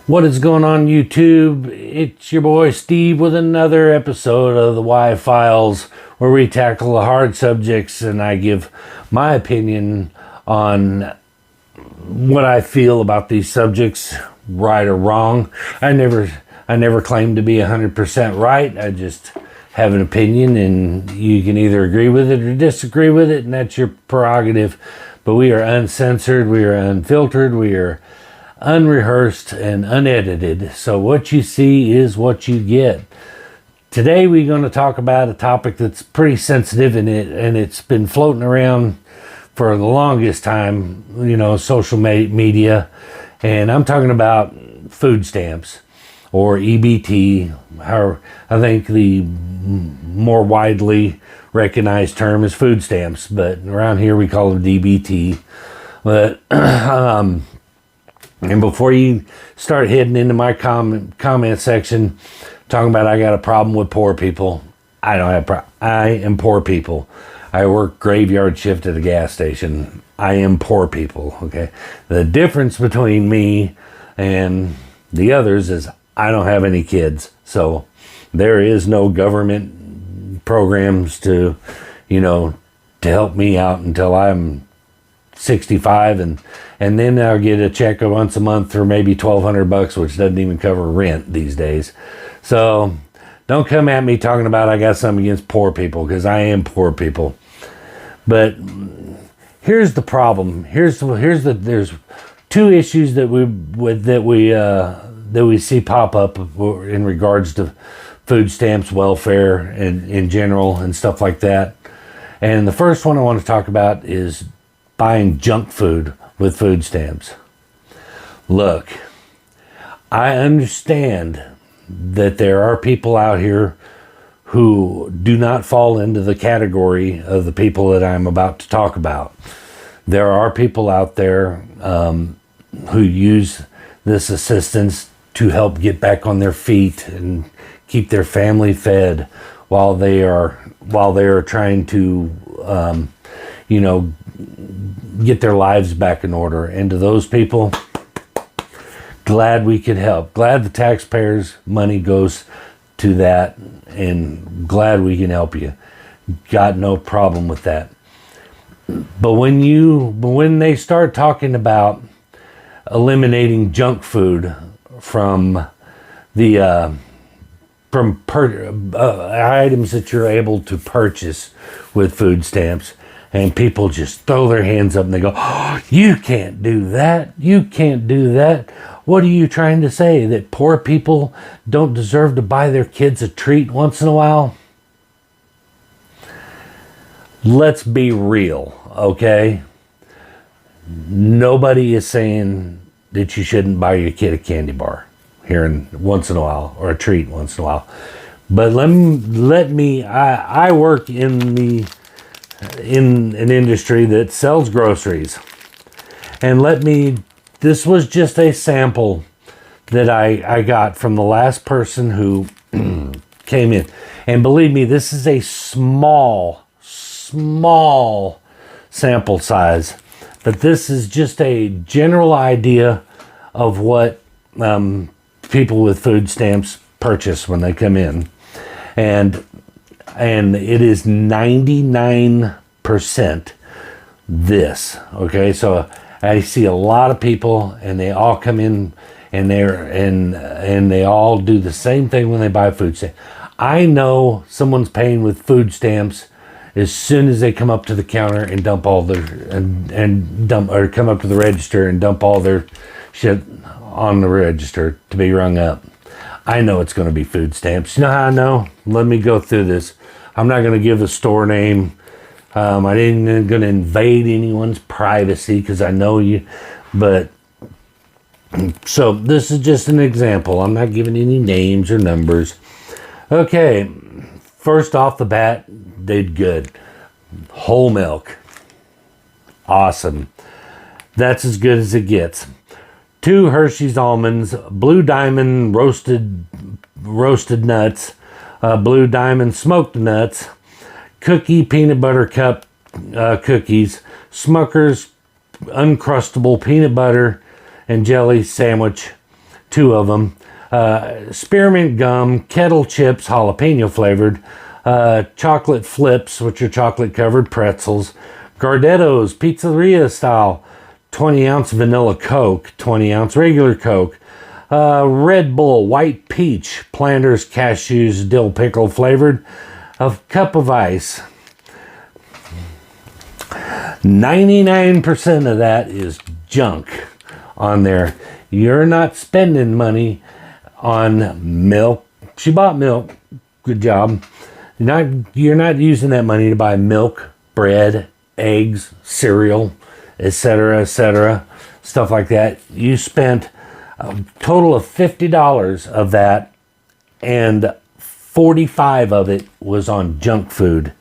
What is going on, YouTube? It's your boy Steve with another episode of the Y Files, where we tackle the hard subjects and I give my opinion on what I feel about these subjects, right or wrong. I never claim to be 100% right. I just have an opinion, and you can either agree with it or disagree with it, and that's your prerogative. But we are uncensored, we are unfiltered, we are unrehearsed and unedited, so what you see is what you get. Today we're going to talk about a topic that's pretty sensitive and it's been floating around for the longest time, social media, and I'm talking about food stamps, or EBT. I think the more widely recognized term is food stamps, but around here we call it DBT. But and before you start heading into my comment section talking about I got a problem with poor people, I don't have I am poor people. I work graveyard shift at a gas station. I am poor people, okay? The difference between me and the others is I don't have any kids. So there is no government programs to help me out until I'm 65, and then I'll get a check once a month for maybe $1,200, which doesn't even cover rent these days. So don't come at me talking about I got something against poor people, because I am poor people. But here's the problem. There's two issues that we see pop up in regards to food stamps, welfare, and in general, and stuff like that. And the first one I want to talk about is buying junk food with food stamps. Look, I understand that there are people out here who do not fall into the category of the people that I'm about to talk about. There are people out there who use this assistance to help get back on their feet and keep their family fed while they are trying to get their lives back in order. And to those people, glad we could help. Glad the taxpayers' money goes to that, and glad we can help you. Got no problem with that. But when they start talking about eliminating junk food from the items that you're able to purchase with food stamps, and people just throw their hands up and they go, "Oh, you can't do that. You can't do that. What are you trying to say? That poor people don't deserve to buy their kids a treat once in a while?" Let's be real, okay? Nobody is saying that you shouldn't buy your kid a candy bar once in a while, or a treat once in a while. But I work in an industry that sells groceries, and this was just a sample that I got from the last person who came in, and believe me, this is a small sample size, but this is just a general idea of what people with food stamps purchase when they come in, and it is 99% this. Okay, so I see a lot of people, and they all come in, and they all do the same thing when they buy food stamps. I know someone's paying with food stamps as soon as they come up to the counter and dump all their or come up to the register and dump all their shit on the register to be rung up. I know it's going to be food stamps. You know how I know? Let me go through this. I'm not going to give the store name. I ain't going to invade anyone's privacy, because I know you. But so this is just an example. I'm not giving any names or numbers. Okay, first off the bat, did good. Whole milk. Awesome. That's as good as it gets. 2 Hershey's almonds, Blue Diamond roasted nuts, Blue Diamond smoked nuts, Cookie peanut butter cup cookies, Smucker's Uncrustable peanut butter and jelly sandwich two of them. Spearmint gum, kettle chips, jalapeno flavored, chocolate flips, which are chocolate covered pretzels, Gardetto's pizzeria style 20-ounce vanilla Coke, 20-ounce regular Coke, Red Bull white peach, Planters cashews dill pickle flavored, a cup of ice. 99% of that is junk on there. You're not spending money on milk. She bought milk. Good job. You're not using that money to buy milk, bread, eggs, cereal, etc., stuff like that. You spent a total of $50 of that, and 45 of it was on junk food.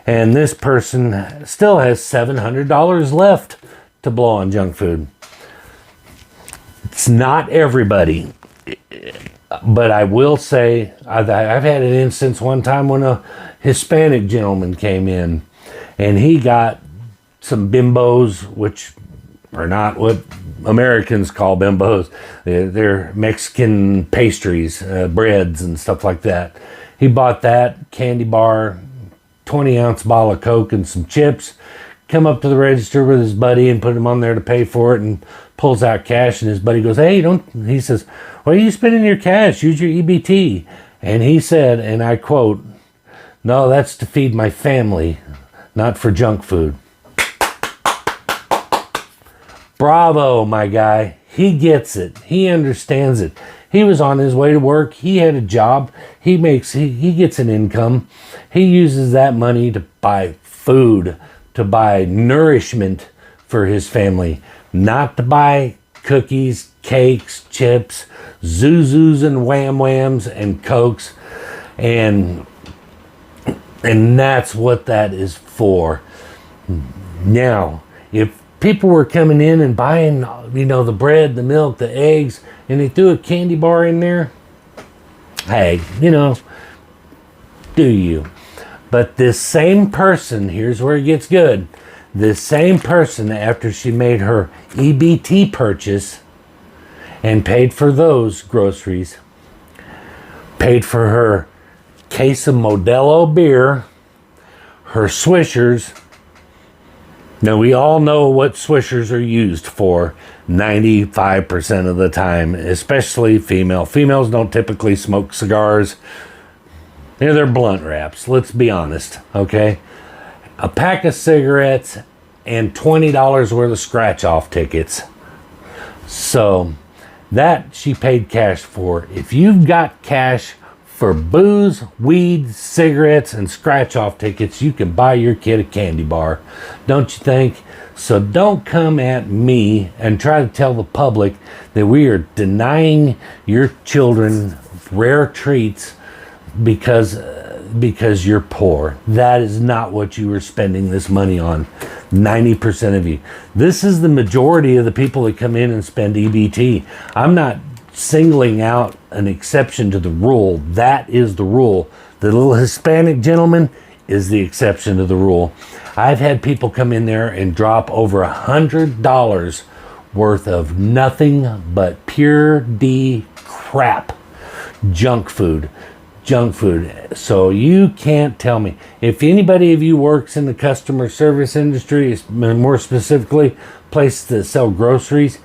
And this person still has $700 left to blow on junk food. It's not everybody, but I will say I've had an instance one time when a Hispanic gentleman came in, and he got some bimbos, which are not what Americans call bimbos. They're Mexican pastries, breads and stuff like that. He bought that, candy bar, 20-ounce bottle of Coke and some chips, come up to the register with his buddy and put him on there to pay for it, and pulls out cash, and his buddy goes, "Hey, he says, "Why are you spending your cash? Use your EBT." And he said, and I quote, "No, that's to feed my family, not for junk food." Bravo, my guy. He gets it. He understands it. He was on his way to work. He had a job. He gets an income. He uses that money to buy food, to buy nourishment for his family, not to buy cookies, cakes, chips, Zuzus and Wham Whams and Cokes. And that's what that is for. Now, if people were coming in and buying, the bread, the milk, the eggs, and they threw a candy bar in there, hey, do you? But this same person, here's where it gets good. This same person, after she made her EBT purchase and paid for those groceries, paid for her case of Modelo beer, her Swishers. Now, we all know what Swishers are used for 95% of the time, especially female. Females don't typically smoke cigars. They're blunt wraps, let's be honest, okay? A pack of cigarettes and $20 worth of scratch-off tickets. So, that she paid cash for. If you've got cash for booze, weed, cigarettes, and scratch-off tickets, you can buy your kid a candy bar, don't you think? So don't come at me and try to tell the public that we are denying your children rare treats because you're poor. That is not what you were spending this money on. 90% of you. This is the majority of the people that come in and spend EBT. I'm not singling out an exception to the rule. That is the rule. The little Hispanic gentleman is the exception to the rule. I've had people come in there and drop over $100 worth of nothing but pure D crap. Junk food. So you can't tell me. If anybody of you works in the customer service industry, more specifically places that sell groceries,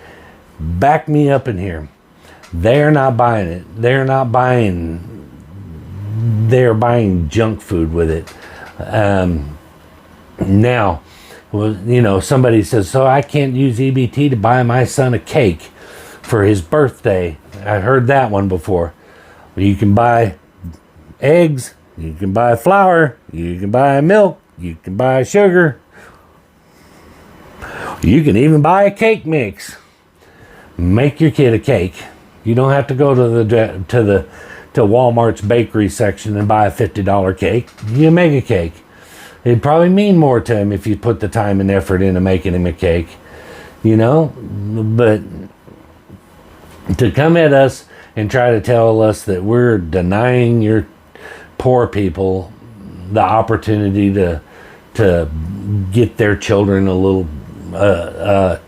back me up in here. They're not buying it. They're buying junk food with it. Now, somebody says, so I can't use EBT to buy my son a cake for his birthday. I've heard that one before. You can buy eggs, you can buy flour, you can buy milk, you can buy sugar. You can even buy a cake mix. Make your kid a cake. You don't have to go to Walmart's bakery section and buy a $50 cake. You make a cake. It'd probably mean more to him if you put the time and effort into making him a cake. But to come at us and try to tell us that we're denying your poor people the opportunity to get their children a little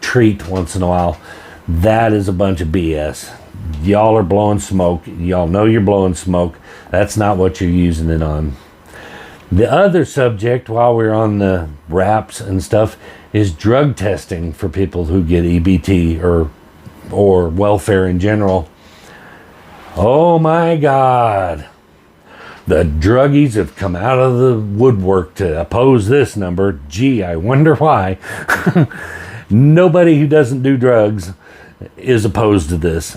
treat once in a while, that is a bunch of BS. y'all are blowing smoke. Y'all know you're blowing smoke. That's not what you're using it on. The other subject, while we're on the wraps and stuff, is drug testing for people who get EBT or welfare in general. Oh my God. The druggies have come out of the woodwork to oppose this number. Gee, I wonder why. Nobody who doesn't do drugs is opposed to this.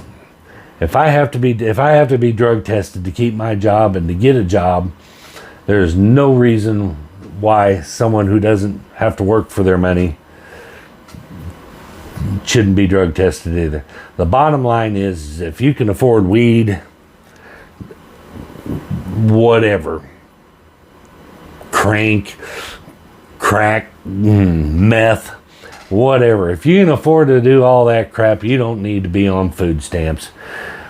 If I have to be drug tested to keep my job and to get a job, there's no reason why someone who doesn't have to work for their money shouldn't be drug tested either. The bottom line is, if you can afford weed, whatever, crank, crack, meth, whatever, if you can afford to do all that crap, you don't need to be on food stamps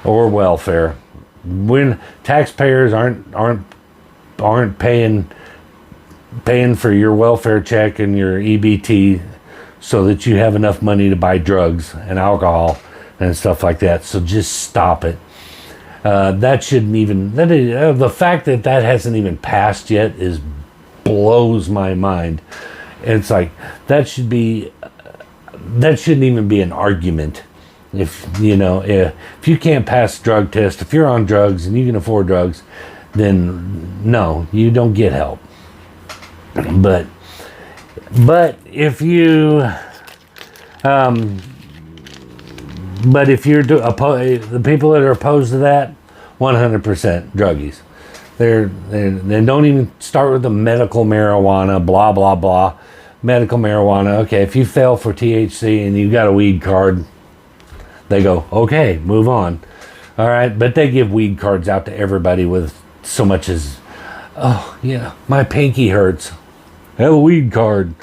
or welfare. When taxpayers aren't paying for your welfare check and your EBT so that you have enough money to buy drugs and alcohol and stuff like that. So just stop it. That shouldn't even, the fact that hasn't even passed yet blows my mind. It's like, that shouldn't even be an argument. If you can't pass a drug test, if you're on drugs and you can afford drugs, then no, you don't get help. But if you're the people that are opposed to that, 100% druggies. They don't even start with the medical marijuana, blah blah blah. Medical marijuana. Okay, if you fail for THC and you've got a weed card, they go, okay, move on. All right, but they give weed cards out to everybody with so much as, oh yeah, my pinky hurts. I have a weed card.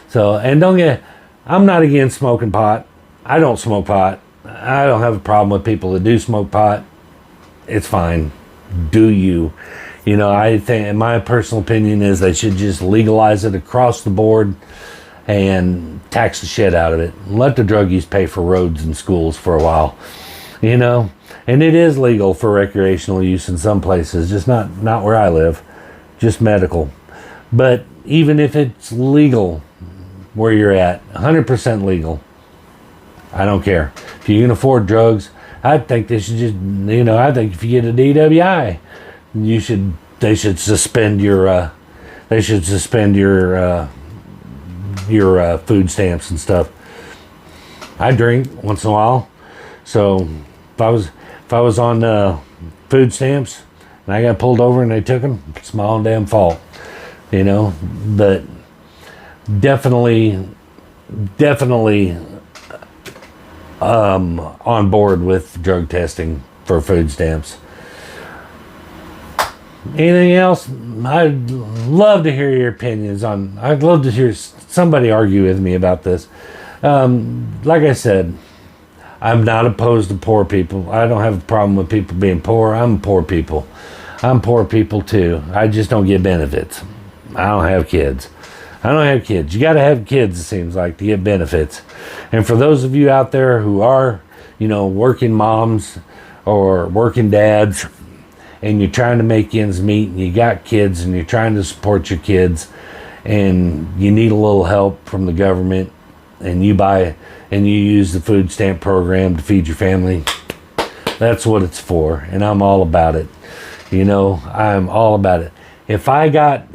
So, and I'm not against smoking pot. I don't smoke pot. I don't have a problem with people that do smoke pot. It's fine. Do you? I think, my personal opinion is they should just legalize it across the board and tax the shit out of it. Let the druggies pay for roads and schools for a while. And it is legal for recreational use in some places, just not where I live, just medical. But even if it's legal where you're at, 100% legal, I don't care. If you can afford drugs, I think they should just, I think if you get a DWI, they should suspend your food stamps and stuff. I drink once in a while, so if I was on food stamps and I got pulled over and they took them, it's my own damn fault, But definitely on board with drug testing for food stamps. Anything else? I'd love to hear your opinions on. I'd love to hear somebody argue with me about this. Like I said, I'm not opposed to poor people. I don't have a problem with people being poor. I'm poor people. I'm poor people too. I just don't get benefits. I don't have kids. You got to have kids, it seems like, to get benefits. And for those of you out there who are, working moms or working dads, and you're trying to make ends meet, and you got kids, and you're trying to support your kids, and you need a little help from the government, and you use the food stamp program to feed your family, that's what it's for. And I'm all about it. I'm all about it. If I got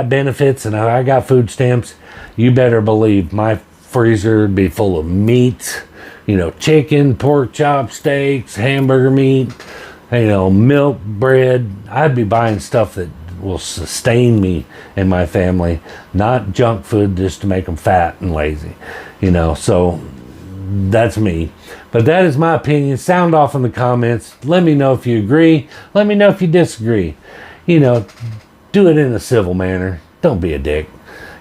benefits and I got food stamps, you better believe my freezer would be full of meat, chicken, pork chop, steaks, hamburger meat, milk, bread. I'd be buying stuff that will sustain me and my family, not junk food just to make them fat and lazy, so that's me. But that is my opinion. Sound off in the comments. Let me know if you agree. Let me know if you disagree. Do it in a civil manner. Don't be a dick.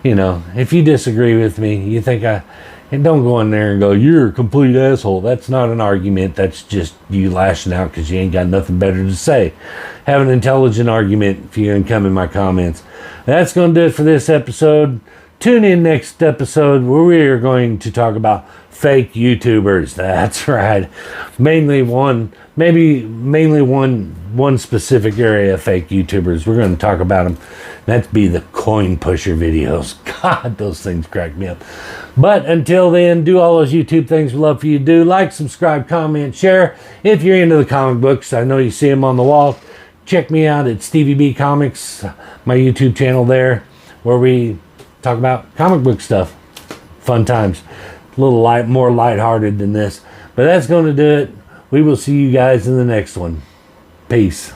If you disagree with me, you think and don't go in there and go, you're a complete asshole. That's not an argument. That's just you lashing out because you ain't got nothing better to say. Have an intelligent argument if you can come in my comments. That's going to do it for this episode. Tune in next episode where we are going to talk about fake YouTubers. That's right. Mainly one specific area of fake YouTubers. We're going to talk about them. That'd be the coin pusher videos. God, those things crack me up. But until then, do all those YouTube things we love for you to do. Like, subscribe, comment, share. If you're into the comic books, I know you see them on the wall. Check me out at Stevie B Comics, my YouTube channel there, where we talk about comic book stuff. Fun times. A little more lighthearted than this. But that's going to do it. We will see you guys in the next one. Peace.